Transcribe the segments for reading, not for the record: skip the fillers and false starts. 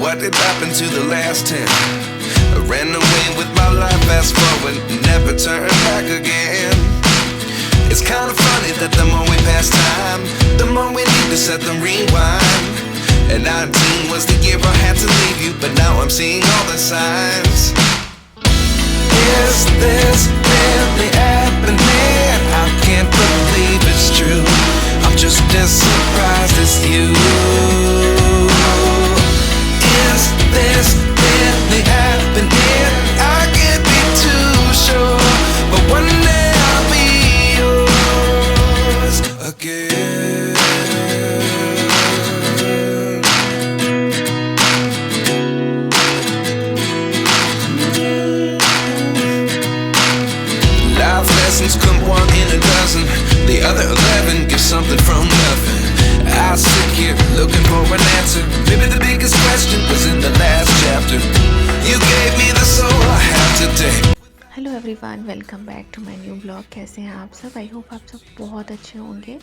What did happen to the last 10? I ran away with my life, fast forward, never turn back again. It's kind of funny that the more we pass time, the more we need to set the rewind. And 19 was the year I had to leave you, but now I'm seeing all the signs. Is this really happening? I can't believe it's true. I'm just as surprised as you. Is this really happening? I can't be too sure, but one day I'll be yours again. Life lessons come one in a dozen. The other 11 give something from nothing. I sit here looking for an answer. Maybe the biggest question was in the last chapter. You gave me the soul I have today. Hello everyone, welcome back to my new blog. कैसे हैं आप सब? I hope आप सब बहुत अच्छे होंगे।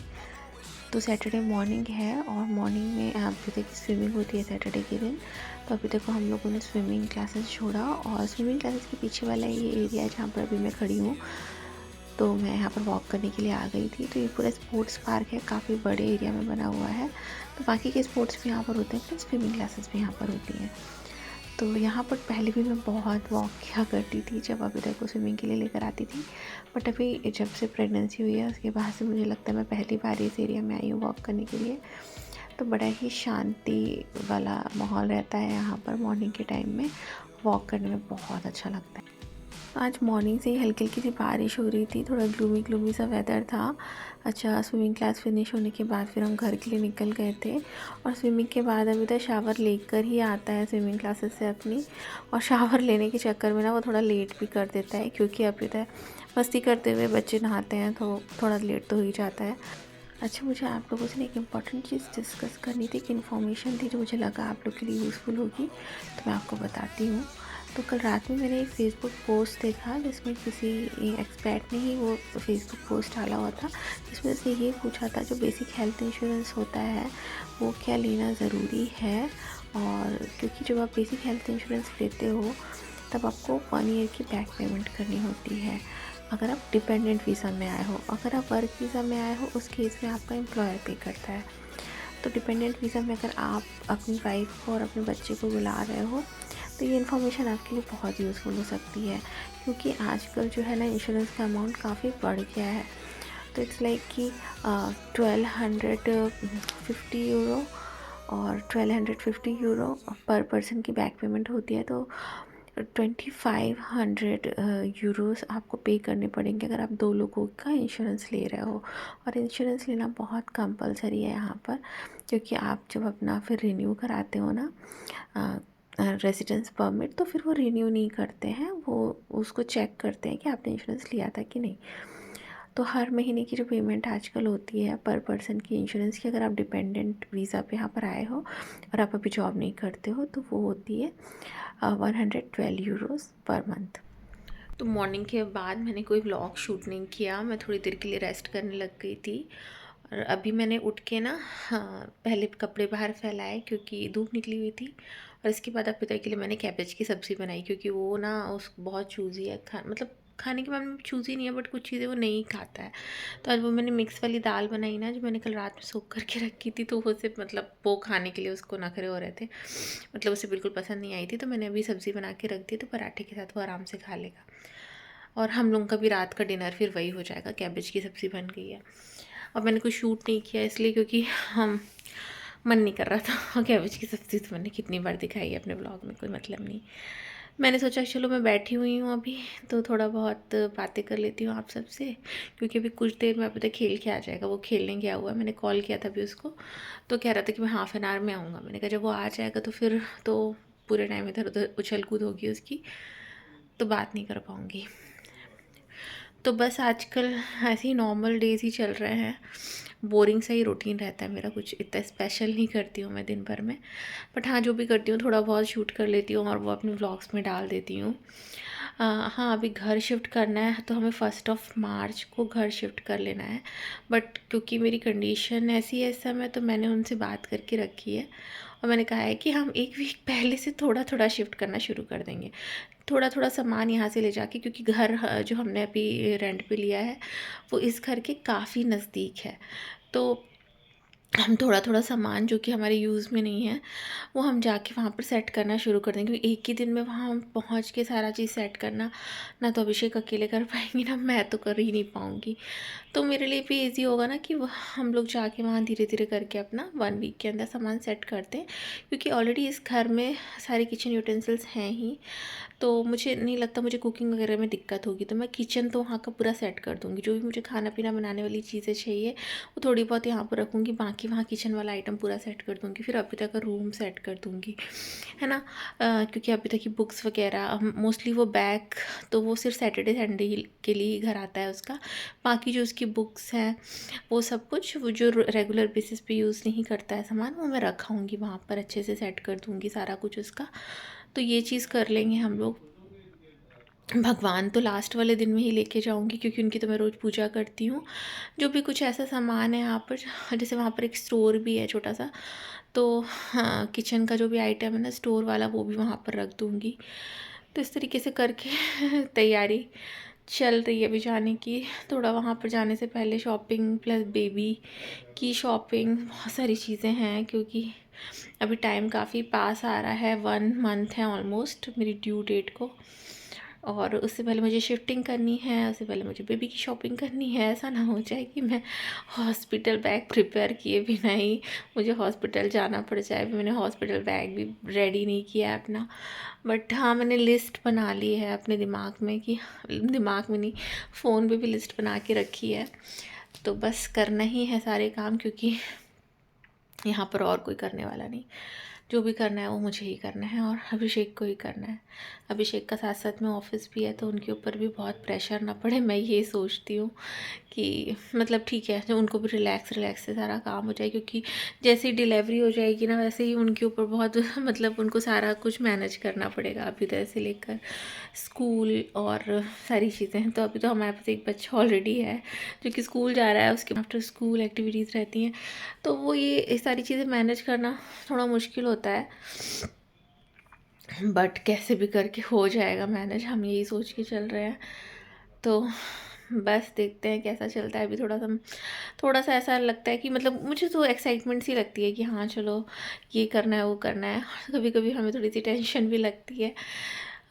तो सैटरडे मॉर्निंग है और मॉर्निंग में आप भी देखिए स्विमिंग होती है सैटरडे के दिन। तो अभी देखो हम लोगों ने स्विमिंग क्लासेस छोड़ा और स्विमिंग क्लासेस के पीछे वाला ये एरिया है जहाँ पर अभी मैं खड़ी हूँ। तो मैं यहाँ पर वॉक करने के लिए आ गई थी। तो ये पूरा स्पोर्ट्स पार्क है, काफ़ी बड़े एरिया में बना हुआ है। तो बाकी के स्पोर्ट्स भी यहाँ पर होते हैं, प्लस स्विमिंग क्लासेस भी यहाँ पर होती हैं। तो यहाँ पर पहले भी मैं बहुत वॉक किया करती थी जब अभी तक को स्विमिंग के लिए लेकर आती थी। बट अभी जब से प्रेगनेंसी हुई है उसके बाद से मुझे लगता है मैं पहली बार इस एरिया में आई हूँ वॉक करने के लिए। तो बड़ा ही शांति वाला माहौल रहता है यहाँ पर। मॉर्निंग के टाइम में वॉक करने में बहुत अच्छा लगता है। आज मॉर्निंग से ही हल्की हल्की सी बारिश हो रही थी, थोड़ा ग्लूमी सा वेदर था। अच्छा, स्विमिंग क्लास फिनिश होने के बाद फिर हम घर के लिए निकल गए थे। और स्विमिंग के बाद अभी तो शावर लेकर ही आता है स्विमिंग क्लासेस से अपनी। और शावर लेने के चक्कर में ना वो थोड़ा लेट भी कर देता है, क्योंकि अभी तो मस्ती करते हुए बच्चे नहाते हैं तो थोड़ा लेट तो हो ही जाता है। अच्छा, मुझे आप लोगों से एक इम्पॉर्टेंट चीज़ डिस्कस करनी थी, एक इन्फॉर्मेशन थी जो मुझे लगा आप लोग के लिए यूज़फुल होगी, तो मैं आपको बताती हूँ। तो कल रात में मैंने एक फ़ेसबुक पोस्ट देखा जिसमें किसी एक्सपर्ट ने ही वो फ़ेसबुक पोस्ट डाला हुआ था, जिसमें से ये पूछा था जो बेसिक हेल्थ इंश्योरेंस होता है वो क्या लेना ज़रूरी है। और क्योंकि जब आप बेसिक हेल्थ इंश्योरेंस लेते हो तब आपको 1 ईयर की बैक पेमेंट करनी होती है अगर आप डिपेंडेंट वीज़ा में आए हो। अगर आप वर्क वीज़ा में आए हो उस केस में आपका एम्प्लॉयर पे करता है। तो डिपेंडेंट वीज़ा में अगर आप अपनी वाइफ को और अपने बच्चे को बुला रहे हो तो ये इन्फॉर्मेशन आपके लिए बहुत यूज़फुल हो सकती है, क्योंकि आजकल जो है ना इंश्योरेंस का अमाउंट काफ़ी बढ़ गया है। तो इट्स लाइक कि 1250 यूरो और 1250 यूरो पर पर्सन की बैक पेमेंट होती है। तो 2500 यूरोस आपको पे करने पड़ेंगे अगर आप 2 लोगों का इंश्योरेंस ले रहे हो। और इंश्योरेंस लेना बहुत कंपलसरी है यहाँ पर, क्योंकि आप जब अपना फिर रिन्यू कराते हो ना रेजिडेंस परमिट, तो फिर वो रिन्यू नहीं करते हैं, वो उसको चेक करते हैं कि आपने इंश्योरेंस लिया था कि नहीं। तो हर महीने की जो पेमेंट आजकल होती है पर पर्सन की इंश्योरेंस की, अगर आप डिपेंडेंट वीज़ा पे यहाँ पर आए हो और आप अभी जॉब नहीं करते हो, तो वो होती है 112 यूरोस पर मंथ। तो मॉर्निंग के बाद मैंने कोई व्लॉग शूट नहीं किया, मैं थोड़ी देर के लिए रेस्ट करने लग गई थी। और अभी मैंने उठ के ना पहले कपड़े बाहर फैलाए क्योंकि धूप निकली हुई थी। और इसके बाद अभी तक के लिए मैंने कैबेज की सब्ज़ी बनाई, क्योंकि वो ना उसको बहुत चूज़ी है, मतलब खाने के मामले में चूज़ी नहीं है, बट कुछ चीज़ें वो नहीं खाता है। तो आज वो मैंने मिक्स वाली दाल बनाई ना, जो मैंने कल रात में सोख करके रखी थी, तो वो सिर्फ मतलब वो खाने के लिए उसको नखरे हो रहे थे, मतलब उसे बिल्कुल पसंद नहीं आई थी। तो मैंने अभी सब्ज़ी बना के रख दी, तो पराठे के साथ वो आराम से खा लेगा। और हम लोगों का भी रात का डिनर फिर वही हो जाएगा, कैबेज की सब्ज़ी बन गई है। और मैंने कुछ शूट नहीं किया इसलिए क्योंकि हम मन नहीं कर रहा था। कैबेज की सब्ज़ी तो मैंने कितनी बार दिखाई है अपने ब्लॉग में, कोई मतलब नहीं। मैंने सोचा चलो मैं बैठी हुई हूँ अभी, तो थोड़ा बहुत बातें कर लेती हूँ आप सबसे, क्योंकि अभी कुछ देर में अभी तक खेल के आ जाएगा। वो खेलने गया हुआ है, मैंने कॉल किया था अभी उसको, तो कह रहा था कि मैं हाफ़ एन आवर में आऊँगा। मैंने कहा जब वो आ जाएगा तो फिर तो पूरे टाइम इधर उधर उछल कूद होगी उसकी, तो बात नहीं कर पाऊँगी। तो बस आजकल ऐसे ही नॉर्मल डेज़ ही चल रहे हैं, बोरिंग सा ही रूटीन रहता है मेरा, कुछ इतना स्पेशल नहीं करती हूँ मैं दिन भर में। बट हाँ, जो भी करती हूँ थोड़ा बहुत शूट कर लेती हूँ और वो अपने व्लॉग्स में डाल देती हूँ। हाँ, अभी घर शिफ्ट करना है तो हमें 1 मार्च को घर शिफ्ट कर लेना है। बट क्योंकि मेरी कंडीशन ऐसी है इस समय, तो मैंने उनसे बात करके रखी है और मैंने कहा है कि हम 1 वीक पहले से थोड़ा थोड़ा शिफ्ट करना शुरू कर देंगे, थोड़ा थोड़ा सामान यहाँ से ले जाके, क्योंकि घर जो हमने अभी रेंट पे लिया है वो इस घर के काफ़ी नज़दीक है। तो हम थोड़ा थोड़ा सामान जो कि हमारे यूज़ में नहीं है वो हम जाके वहाँ पर सेट करना शुरू कर देंगे, क्योंकि एक ही दिन में वहाँ हम पहुँच के सारा चीज़ सेट करना, ना तो अभिषेक अकेले कर पाएंगी, ना मैं तो कर ही नहीं पाऊँगी। तो मेरे लिए भी ईज़ी होगा ना कि हम लोग जाके वहाँ धीरे धीरे करके अपना 1 वीक के अंदर सामान सेट करते हैं, क्योंकि ऑलरेडी इस घर में सारे किचन यूटेंसिल्स हैं ही। तो मुझे नहीं लगता मुझे कुकिंग वगैरह में दिक्कत होगी, तो मैं किचन तो वहाँ का पूरा सेट कर दूँगी। जो भी मुझे खाना पीना बनाने वाली चीज़ें चाहिए वो थोड़ी बहुत यहाँ पर रखूँगी, बाकी वहाँ किचन वाला आइटम पूरा सेट कर दूँगी। फिर अभी तक का रूम सेट कर दूँगी, है ना। क्योंकि अभी तक की बुक्स वगैरह मोस्टली वो बैग तो वो सिर्फ सैटरडे संडे के लिए ही घर आता है उसका, बाकी जो उसकी बुक्स हैं वो सब कुछ, वो जो रेगुलर बेसिस पे यूज़ नहीं करता है सामान, वो मैं रखाऊँगी वहाँ पर, अच्छे से सेट कर दूँगी सारा कुछ उसका। तो ये चीज़ कर लेंगे हम लोग। भगवान तो लास्ट वाले दिन में ही लेके जाऊंगी, क्योंकि उनकी तो मैं रोज़ पूजा करती हूँ। जो भी कुछ ऐसा सामान है यहाँ पर, जैसे वहाँ पर एक स्टोर भी है छोटा सा, तो हाँ, किचन का जो भी आइटम है ना स्टोर वाला, वो भी वहाँ पर रख दूँगी। तो इस तरीके से करके तैयारी चल रही है अभी जाने की। थोड़ा वहाँ पर जाने से पहले शॉपिंग प्लस बेबी की शॉपिंग, बहुत सारी चीज़ें हैं, क्योंकि अभी टाइम काफ़ी पास आ रहा है, 1 मंथ है ऑलमोस्ट मेरी ड्यू डेट को। और उससे पहले मुझे शिफ्टिंग करनी है, उससे पहले मुझे बेबी की शॉपिंग करनी है। ऐसा ना हो जाए कि मैं हॉस्पिटल बैग प्रिपेयर किए बिना ही मुझे हॉस्पिटल जाना पड़ जाए। मैंने हॉस्पिटल बैग भी रेडी नहीं किया है अपना, बट हाँ मैंने लिस्ट बना ली है अपने दिमाग में, कि दिमाग में नहीं, फ़ोन पे भी लिस्ट बना के रखी है। तो बस करना ही है सारे काम, क्योंकि यहाँ पर और कोई करने वाला नहीं। जो भी करना है वो मुझे ही करना है, और अभिषेक को ही करना है। अभिषेक का साथ साथ में ऑफिस भी है, तो उनके ऊपर भी बहुत प्रेशर ना पड़े। मैं ये सोचती हूँ कि मतलब ठीक है, जो उनको भी रिलैक्स रिलैक्स से सारा काम हो जाए, क्योंकि जैसे ही डिलीवरी हो जाएगी ना, वैसे ही उनके ऊपर बहुत मतलब उनको सारा कुछ मैनेज करना पड़ेगा, अभी तो ऐसे लेकर स्कूल और सारी चीज़ें हैं। तो अभी तो हमारे पास एक बच्चा ऑलरेडी है जो कि स्कूल जा रहा है, उसके आफ्टर स्कूल एक्टिविटीज़ रहती हैं, तो वो ये सारी चीज़ें मैनेज करना थोड़ा मुश्किल होता है, बट कैसे भी करके हो जाएगा मैनेज, हम यही सोच के चल रहे हैं। तो बस देखते हैं कैसा चलता है। अभी थोड़ा सा ऐसा लगता है कि मतलब मुझे तो एक्साइटमेंट सी लगती है कि हाँ चलो ये करना है वो करना है। कभी कभी हमें थोड़ी सी टेंशन भी लगती है,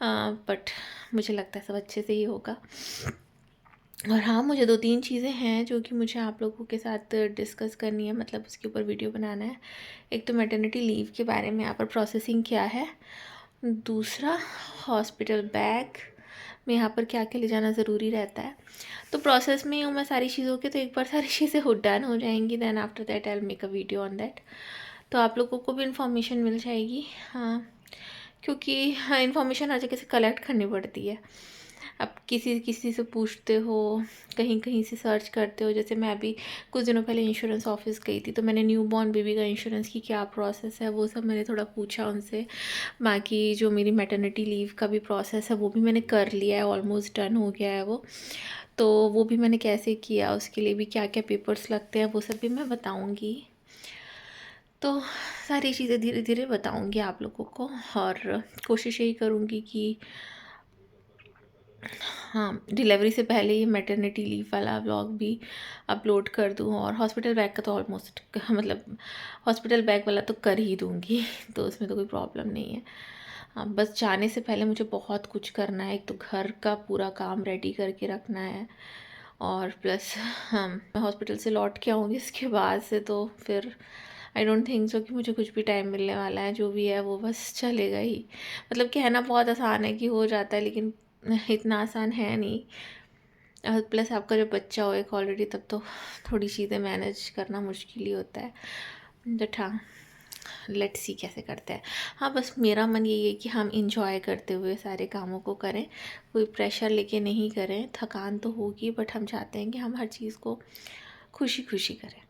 बट मुझे लगता है सब अच्छे से ही होगा। और हाँ, मुझे 2-3 चीज़ें हैं जो कि मुझे आप लोगों के साथ डिस्कस करनी है, मतलब उसके ऊपर वीडियो बनाना है। एक तो मैटरनिटी लीव के बारे में यहाँ पर प्रोसेसिंग क्या है, दूसरा हॉस्पिटल बैग में यहाँ पर क्या क्या ले जाना ज़रूरी रहता है। तो प्रोसेस में ही हूँ मैं सारी चीज़ों के, तो एक बार सारी चीज़ें डन हो जाएंगी, then after that I will make a video on that. तो आप लोगों को भी इन्फॉर्मेशन मिल जाएगी। हाँ, क्योंकि हाँ इन्फॉर्मेशन हर जगह से कलेक्ट करनी पड़ती है। अब किसी किसी से पूछते हो, कहीं कहीं से सर्च करते हो। जैसे मैं अभी कुछ दिनों पहले इंश्योरेंस ऑफिस गई थी, तो मैंने न्यू बॉर्न बेबी का इंश्योरेंस की क्या प्रोसेस है वो सब मैंने थोड़ा पूछा उनसे। बाकी जो मेरी मैटरनिटी लीव का भी प्रोसेस है वो भी मैंने कर लिया है, ऑलमोस्ट डन हो गया है वो। तो वो भी मैंने कैसे किया, उसके लिए भी क्या क्या पेपर्स लगते हैं वो सब भी मैं बताऊँगी। तो सारी चीज़ें धीरे धीरे बताऊँगी आप लोगों को, और कोशिश यही करूँगी कि हाँ डिलीवरी से पहले ये मैटरनिटी लीव वाला व्लॉग भी अपलोड कर दूँ। और हॉस्पिटल बैग का तो ऑलमोस्ट मतलब हॉस्पिटल बैग वाला तो कर ही दूँगी, तो उसमें तो कोई प्रॉब्लम नहीं है। हाँ, बस जाने से पहले मुझे बहुत कुछ करना है। एक तो घर का पूरा काम रेडी करके रखना है, और प्लस मैं हॉस्पिटल से लौट के आऊँगी इसके बाद से, तो फिर आई डोंट थिंक सो कि मुझे कुछ भी टाइम मिलने वाला है। जो भी है वो बस चलेगा ही। मतलब कहना बहुत आसान है कि हो जाता है, लेकिन इतना आसान है नहीं। और प्लस आपका जब बच्चा हो एक ऑलरेडी, तब तो थोड़ी चीज़ें मैनेज करना मुश्किल ही होता है। बट हाँ, लेट्स सी कैसे करते हैं। हाँ, बस मेरा मन यही है कि हम इंजॉय करते हुए सारे कामों को करें, कोई प्रेशर लेके नहीं करें। थकान तो होगी, बट हम चाहते हैं कि हम हर चीज़ को खुशी खुशी करें।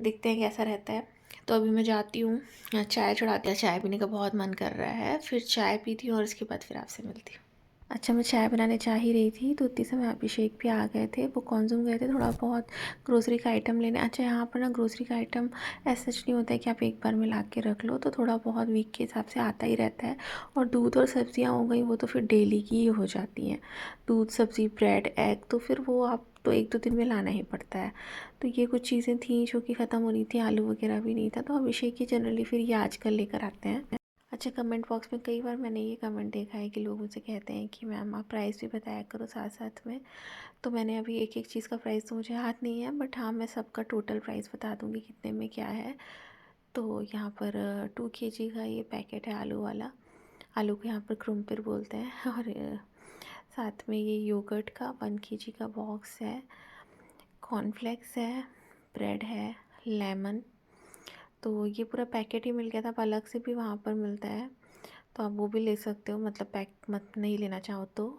देखते हैं कैसा रहता है। तो अभी मैं जाती हूँ, चाय चढ़ाती हूँ। चाय पीने का बहुत मन कर रहा है, फिर चाय पीती हूँ और उसके बाद फिर आपसे मिलती हूँ। अच्छा, मैं चाय बनाने जा ही रही थी तो उतनी समय अभिषेक भी आ गए थे। वो कॉन्ज़ूम गए थे थोड़ा बहुत ग्रोसरी का आइटम लेने। अच्छा, यहाँ पर ना ग्रोसरी का आइटम ऐसा सच नहीं होता है कि आप एक बार में ला के रख लो, तो थोड़ा बहुत वीक के हिसाब से आता ही रहता है। और दूध और सब्जियाँ हो गई वो तो फिर डेली की ही हो जाती हैं। दूध, सब्ज़ी, ब्रेड, एग तो फिर वो आप तो 1-2 दिन में लाना ही पड़ता है। तो ये कुछ चीज़ें थी जो कि ख़त्म हो रही थी, आलू वगैरह भी नहीं था, तो अभिषेक ही जनरली फिर ये आजकल लेकर आते हैं। अच्छा, कमेंट बॉक्स में कई बार मैंने ये कमेंट देखा है कि लोग मुझसे कहते हैं कि मैम आप प्राइस भी बताया करो साथ साथ में। तो मैंने अभी एक एक चीज़ का प्राइस तो मुझे याद नहीं है, बट हाँ मैं सबका टोटल प्राइस बता दूँगी कितने में क्या है। तो यहाँ पर 2 kg का ये पैकेट है आलू वाला। आलू को यहाँ पर क्रुम्पिर बोलते हैं। और साथ में ये योगर्ट का 1 kg का बॉक्स है, कॉर्नफ्लेक्स है, ब्रेड है, लेमन। तो ये पूरा पैकेट ही मिल गया था। अब अलग से भी वहाँ पर मिलता है तो आप वो भी ले सकते हो, मतलब पैक मत नहीं लेना चाहो तो।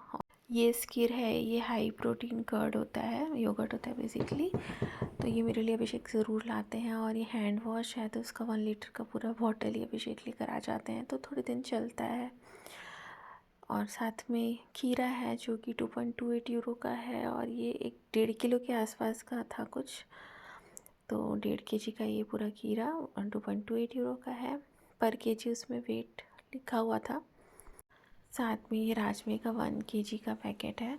ये स्किर है, ये हाई प्रोटीन कर्ड होता है, योगर्ट होता है बेसिकली। तो ये मेरे लिए अभिषेक ज़रूर लाते हैं। और ये हैंड वॉश है तो उसका 1 लीटर का पूरा बॉटल ही अभिषेक लेकर आ जाते हैं, तो थोड़े दिन चलता है। और साथ में खीरा है जो कि 2.28 यूरो का है, और ये एक 1.5 किलो के आसपास का था कुछ। तो 1.5 kg का ये पूरा खीरा 2.28 यूरो का है पर केजी, उसमें वेट लिखा हुआ था। साथ में ये राजमे का 1 kg का पैकेट है।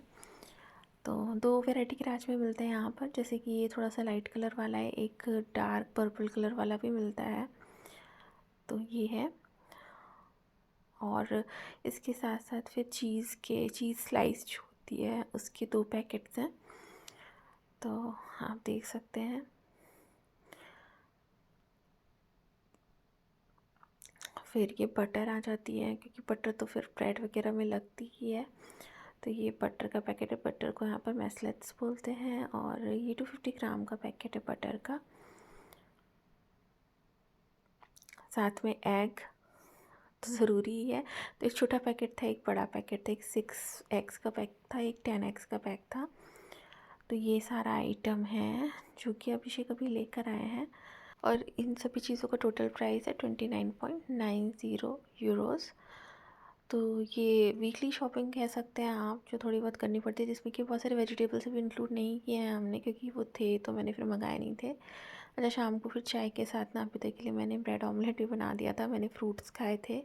तो 2 वैरायटी के राजमे मिलते हैं यहाँ पर, जैसे कि ये थोड़ा सा लाइट कलर वाला है, एक डार्क पर्पल कलर वाला भी मिलता है। तो ये है। और इसके साथ साथ फिर चीज़ स्लाइस जो होती है उसके 2 पैकेट्स हैं, तो आप देख सकते हैं। फिर ये बटर आ जाती है, क्योंकि बटर तो फिर ब्रेड वगैरह में लगती ही है। तो ये बटर का पैकेट है, बटर को यहाँ पर मैसलेट्स बोलते हैं। और ये 250 ग्राम का पैकेट है बटर का। साथ में एग तो ज़रूरी ही है। तो एक छोटा पैकेट था, एक बड़ा पैकेट था, एक 6 एग्स का पैक था, एक 10 एग्स का पैक था। तो ये सारा आइटम है जो कि अभिषेक अभी लेकर आए हैं। और इन सभी चीज़ों का टोटल प्राइस है 29.90 यूरोज़। तो ये वीकली शॉपिंग कह सकते हैं आप, जो थोड़ी बहुत करनी पड़ती है, जिसमें कि बहुत सारे वेजिटेबल्स भी इंक्लूड नहीं किए हैं हमने, क्योंकि वो थे तो मैंने फिर मंगाए नहीं थे। अच्छा, शाम को फिर चाय के साथ नाश्ते के लिए मैंने ब्रेड ऑमलेट भी बना दिया था। मैंने फ्रूट्स खाए थे।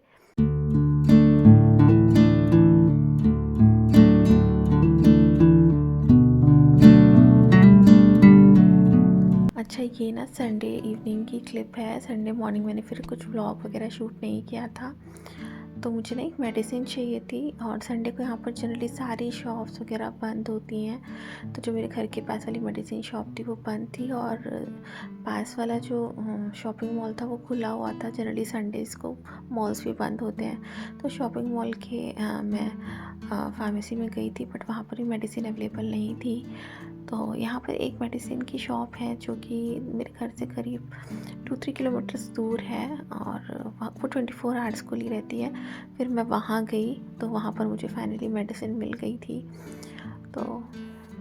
अच्छा, ये ना संडे इवनिंग की क्लिप है। संडे मॉर्निंग मैंने फिर कुछ व्लॉग वगैरह शूट नहीं किया था, तो मुझे ना एक मेडिसिन चाहिए थी। और संडे को यहाँ पर जनरली सारी शॉप्स वगैरह बंद होती हैं। तो जो मेरे घर के पास वाली मेडिसिन शॉप थी वो बंद थी, और पास वाला जो शॉपिंग मॉल था वो खुला हुआ था। जनरली संडेज़ को मॉल्स भी बंद होते हैं। तो शॉपिंग मॉल के मैं फार्मेसी में गई थी, बट वहाँ पर भी मेडिसिन अवेलेबल नहीं थी। तो यहाँ पर एक मेडिसिन की शॉप है जो कि मेरे घर से करीब 2-3 किलोमीटर्स दूर है, और वो 24 आवर्स खुली रहती है। फिर मैं वहाँ गई तो वहाँ पर मुझे फाइनली मेडिसिन मिल गई थी। तो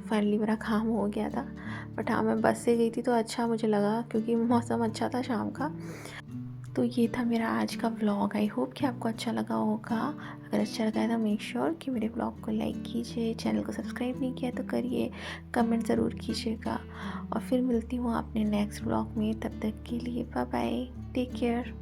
फाइनली मेरा काम हो गया था। बट हाँ, मैं बस से गई थी तो अच्छा मुझे लगा, क्योंकि मौसम अच्छा था शाम का। तो ये था मेरा आज का व्लॉग। आई होप कि आपको अच्छा लगा होगा। अगर अच्छा लगा है तो मेक श्योर कि मेरे व्लॉग को लाइक कीजिए, चैनल को सब्सक्राइब नहीं किया तो करिए, कमेंट ज़रूर कीजिएगा। और फिर मिलती हूँ अपने नेक्स्ट व्लॉग में। तब तक के लिए बाय बाय, टेक केयर।